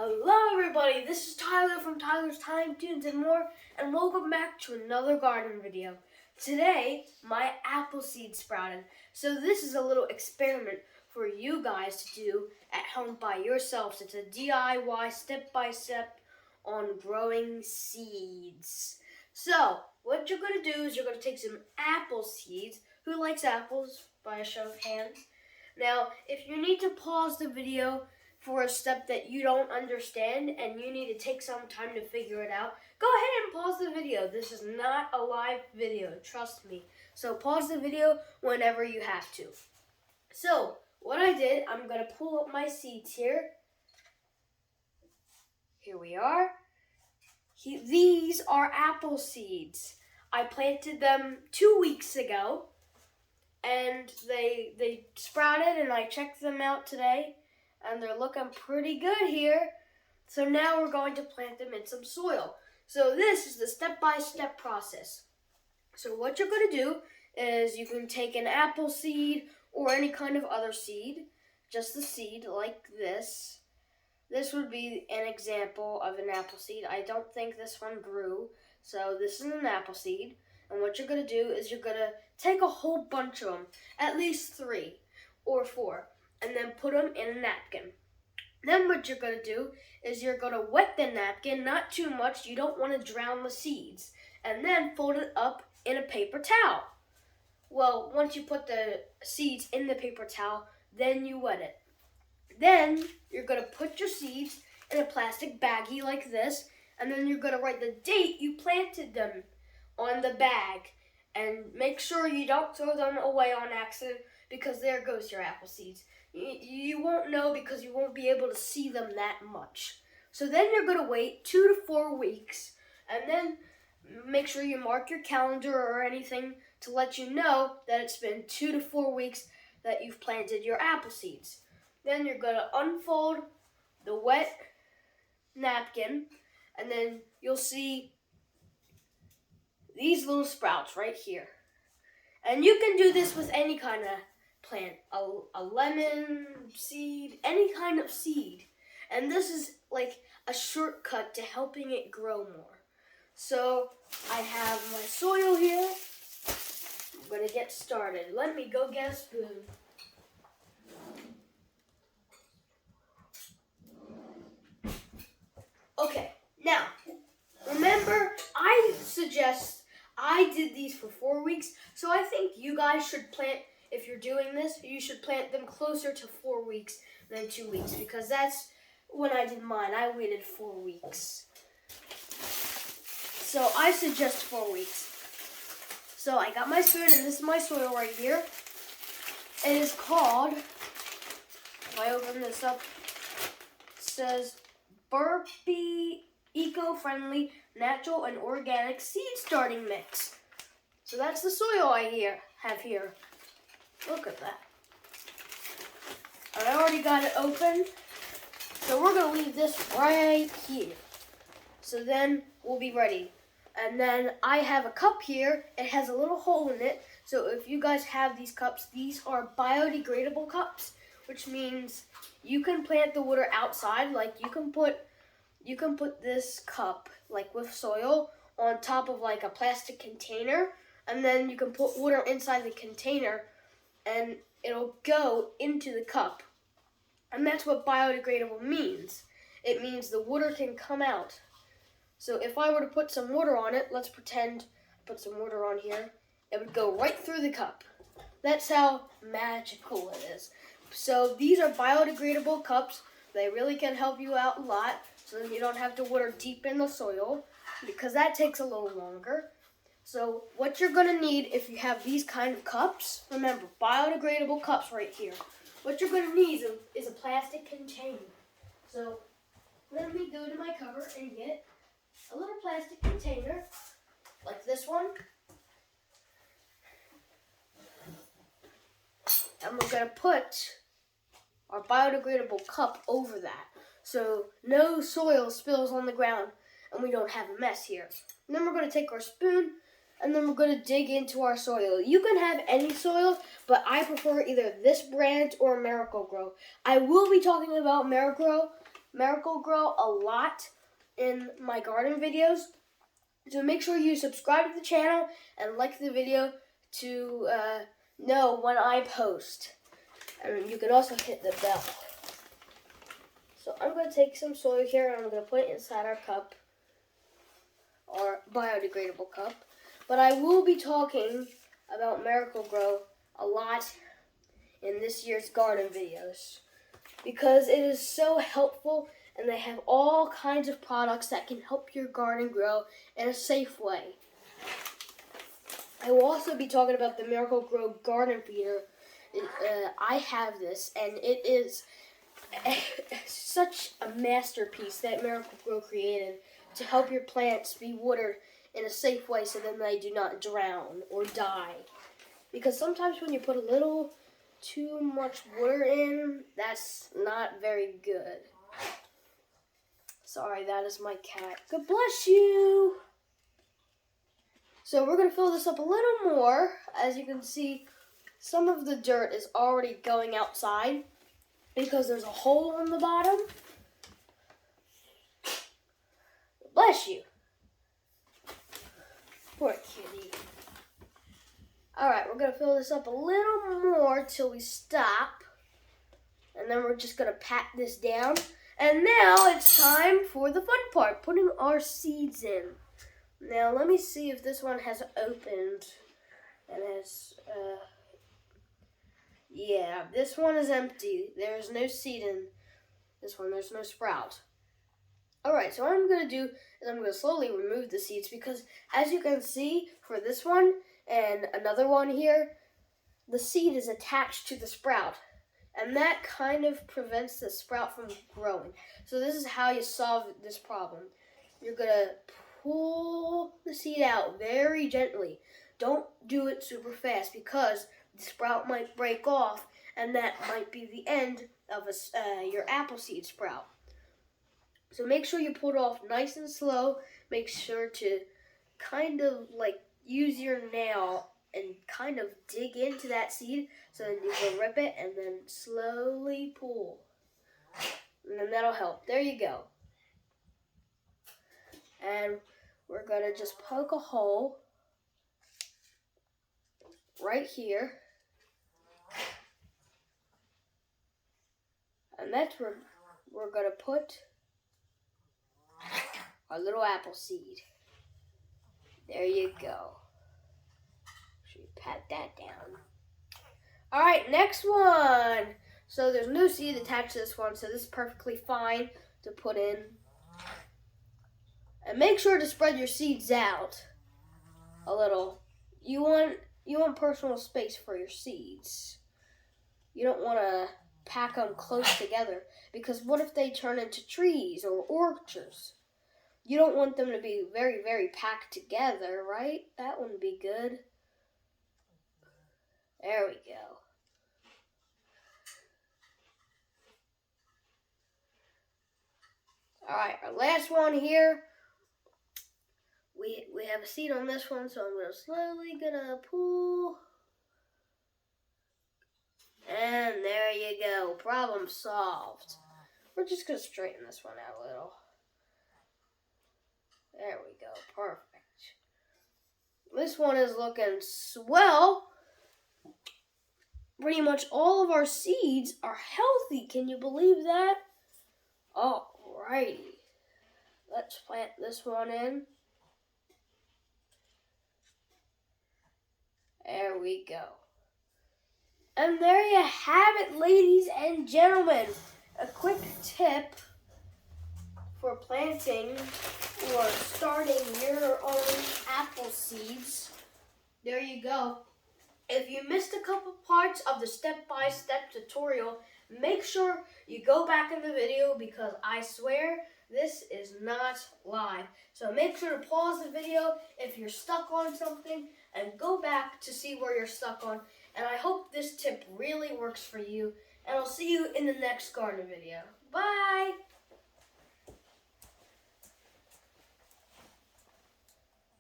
Hello everybody, this is Tyler from Tyler's Tiny Tunes and More, and welcome back to another garden video. Today, my apple seed sprouted, so this is a little experiment for you guys to do at home by yourselves. It's a DIY step-by-step on growing seeds. So, what you're going to do is you're going to take some apple seeds. Who likes apples? By a show of hands. Now, if you need to pause the video for a step that you don't understand and you need to take some time to figure it out, go ahead and pause the video. This is not a live video, trust me. So pause the video whenever you have to. So what I did, I'm going to pull up my seeds here. Here we are. These are apple seeds. I planted them 2 weeks ago and they sprouted, and I checked them out today. And they're looking pretty good here. So now we're going to plant them in some soil. So this is the step-by-step process. So what you're going to do is you can take an apple seed or any kind of other seed, just the seed like this. This would be an example of an apple seed. I don't think this one grew, so this is an apple seed. And what you're going to do is you're going to take a whole bunch of them, at least 3 or 4. And then put them in a napkin. Then what you're going to do is you're going to wet the napkin, not too much, you don't want to drown the seeds. And then fold it up in a paper towel. Well, once you put the seeds in the paper towel, then you wet it. Then you're going to put your seeds in a plastic baggie like this, and then you're going to write the date you planted them on the bag. And make sure you don't throw them away on accident, because there goes your apple seeds. You won't know because you won't be able to see them that much. So then you're going to wait 2 to 4 weeks, and then make sure you mark your calendar or anything to let you know that it's been 2 to 4 weeks that you've planted your apple seeds. Then you're going to unfold the wet napkin, and then you'll see these little sprouts right here. And you can do this with any kind of plant, a lemon seed, any kind of seed. And this is like a shortcut to helping it grow more. So I have my soil here. I'm going to get started. Let me go get a spoon. Okay, now, remember, I did these for 4 weeks, so I think you guys should plant, if you're doing this, you should plant them closer to 4 weeks than 2 weeks, because that's when I did mine. I waited 4 weeks. So I suggest 4 weeks. So I got my spoon, and this is my soil right here. It is called, if I open this up, it says Burpee Eco-Friendly Natural and Organic Seed Starting Mix. So that's the soil I have here. Look at that. And I already got it open. So we're going to leave this right here. So then we'll be ready. And then I have a cup here. It has a little hole in it. So if you guys have these cups, these are biodegradable cups, which means you can plant the water outside. Like you can put this cup, like with soil, on top of like a plastic container, and then you can put water inside the container, and it'll go into the cup. And that's what biodegradable means. It means the water can come out. So if I were to put some water on it, let's pretend I put some water on here, it would go right through the cup. That's how magical it is. So these are biodegradable cups. They really can help you out a lot, so then you don't have to water deep in the soil, because that takes a little longer. So what you're going to need if you have these kind of cups, remember, biodegradable cups right here. What you're going to need is a plastic container. So let me go to my cupboard and get a little plastic container, like this one. And we're going to put our biodegradable cup over that, so no soil spills on the ground and we don't have a mess here. And then we're going to take our spoon and then we're going to dig into our soil. You can have any soil, but I prefer either this brand or Miracle-Gro. I will be talking about Miracle-Gro a lot in my garden videos. So make sure you subscribe to the channel and like the video to know when I post. And you can also hit the bell. So I'm going to take some soil here and I'm going to put it inside our cup, our biodegradable cup. But I will be talking about Miracle-Gro a lot in this year's garden videos because it is so helpful and they have all kinds of products that can help your garden grow in a safe way. I will also be talking about the Miracle-Gro Garden Feeder. I have this and it is such a masterpiece that Miracle-Gro created to help your plants be watered in a safe way so that they do not drown or die. Because sometimes when you put a little too much water in, that's not very good. Sorry, that is my cat. God bless you! So we're going to fill this up a little more. As you can see, some of the dirt is already going outside because there's a hole on the bottom. Bless you. Poor kitty. Alright, we're going to fill this up a little more till we stop. And then we're just going to pat this down. And now it's time for the fun part, putting our seeds in. Now let me see if this one has opened. And has, yeah, this one is empty. There's no seed in this one. There's no sprout. Alright, so what I'm going to do is I'm going to slowly remove the seeds because as you can see for this one and another one here, the seed is attached to the sprout. And that kind of prevents the sprout from growing. So this is how you solve this problem. You're going to pull the seed out very gently. Don't do it super fast because the sprout might break off and that might be the end of your apple seed sprout. So make sure you pull it off nice and slow. Make sure to kind of like use your nail and kind of dig into that seed so that you can rip it and then slowly pull. And then that'll help. There you go. And we're going to just poke a hole right here. And that's where we're going to put our little apple seed. There you go. Should we pat that down? Alright, next one. So there's no seed attached to this one, so this is perfectly fine to put in. And make sure to spread your seeds out a little. You want personal space for your seeds. You don't want to pack them close together because what if they turn into trees or orchards? You don't want them to be very, very packed together, right? That wouldn't be good. There we go. Alright, our last one here. We have a seed on this one, so I'm slowly gonna pull. And there you go. Problem solved. We're just gonna straighten this one out a little. There we go. Perfect. This one is looking swell. Pretty much all of our seeds are healthy. Can you believe that? Alrighty. Let's plant this one in. There we go. And there you have it, ladies and gentlemen. A quick tip for planting or starting your own apple seeds. There you go. If you missed a couple parts of the step-by-step tutorial, make sure you go back in the video because I swear this is not live. So make sure to pause the video if you're stuck on something and go back to see where you're stuck on. And I hope this tip really works for you. And I'll see you in the next garden video. Bye!